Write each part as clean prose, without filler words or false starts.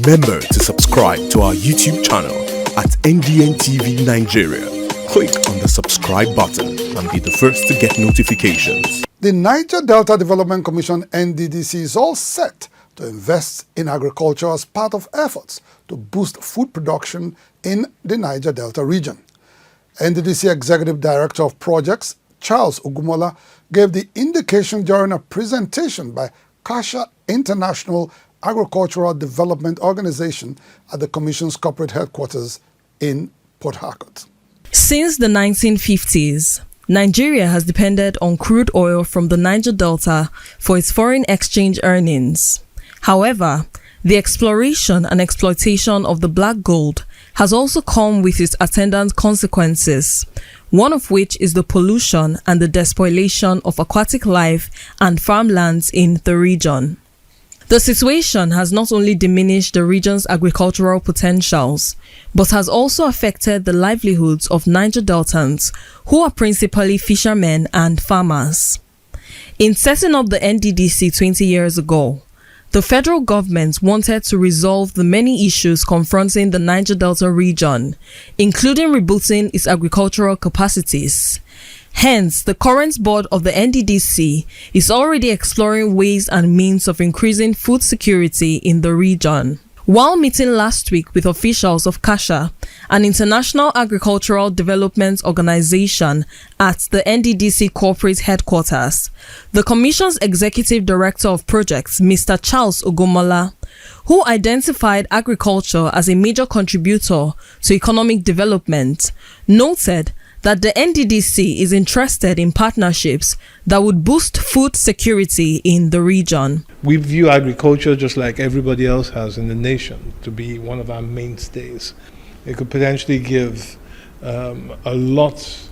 Remember to subscribe to our YouTube channel at NDN Nigeria. Click on the subscribe button and be the first to get notifications. The Niger Delta Development Commission (Nddc) is all set to invest in agriculture as part of efforts to boost food production in the Niger Delta region. Nddc Executive Director of Projects, Charles Ogumola, gave the indication during a presentation by AKUGHA International Agricultural Development Organization at the Commission's corporate headquarters in Port Harcourt. Since the 1950s, Nigeria has depended on crude oil from the Niger Delta for its foreign exchange earnings. However, the exploration and exploitation of the black gold has also come with its attendant consequences, one of which is the pollution and the despoilation of aquatic life and farmlands in the region. The situation has not only diminished the region's agricultural potentials, but has also affected the livelihoods of Niger Deltans, who are principally fishermen and farmers. In setting up the Nddc 20 years ago, the federal government wanted to resolve the many issues confronting the Niger Delta region, including rebooting its agricultural capacities. Hence, the current board of the Nddc is already exploring ways and means of increasing food security in the region. While meeting last week with officials of AKUGHA, an international agricultural development organization, at the Nddc corporate headquarters, the Commission's Executive Director of Projects, Mr. Charles Ogumola, who identified agriculture as a major contributor to economic development, noted that the Nddc is interested in partnerships that would boost food security in the region. We view agriculture, just like everybody else has in the nation, to be one of our mainstays. It could potentially give a lot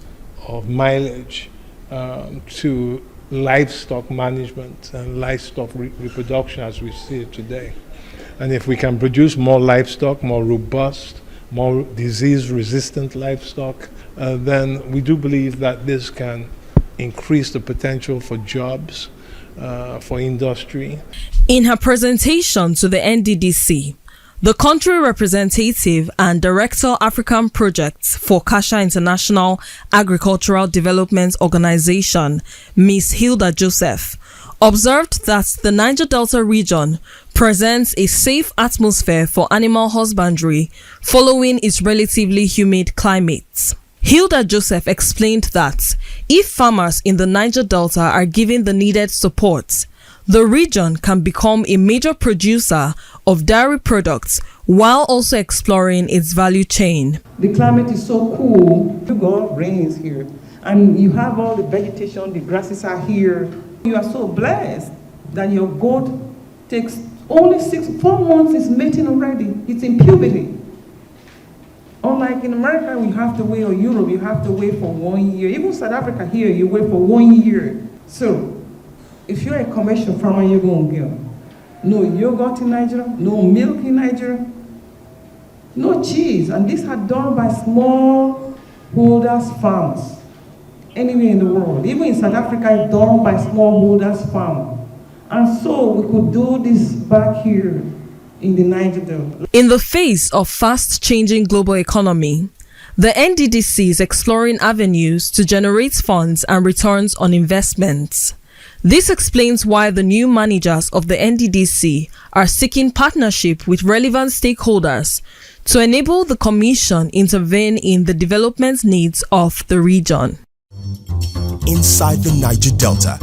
of mileage to livestock management and livestock reproduction as we see it today. And if we can produce more livestock, more robust, more disease-resistant livestock, then we do believe that this can increase the potential for jobs, for industry. In her presentation to the Nddc, the country representative and Director African Projects for AKUGHA International Agricultural Development Organization, Ms. Hilda Joseph, observed that the Niger Delta region presents a safe atmosphere for animal husbandry following its relatively humid climate. Hilda Joseph explained that if farmers in the Niger Delta are given the needed support, the region can become a major producer of dairy products while also exploring its value chain. The climate is so cool, you got rains here, and you have all the vegetation, the grasses are here. You are so blessed that your goat takes only 4 months is mating already. It's in puberty. Unlike in America, you have to wait, or Europe, you have to wait for 1 year. Even South Africa here, you wait for 1 year. So, if you're a commercial farmer, you're going to get no yogurt in Nigeria, no milk in Nigeria, no cheese. And these are done by small holders farms anywhere in the world. Even in South Africa, it's done by small holders farm. And so we could do this back here in the Niger Delta. In the face of fast-changing global economy, the Nddc is exploring avenues to generate funds and returns on investments. This explains why the new managers of the Nddc are seeking partnership with relevant stakeholders to enable the Commission intervene in the development needs of the region. Inside the Niger Delta,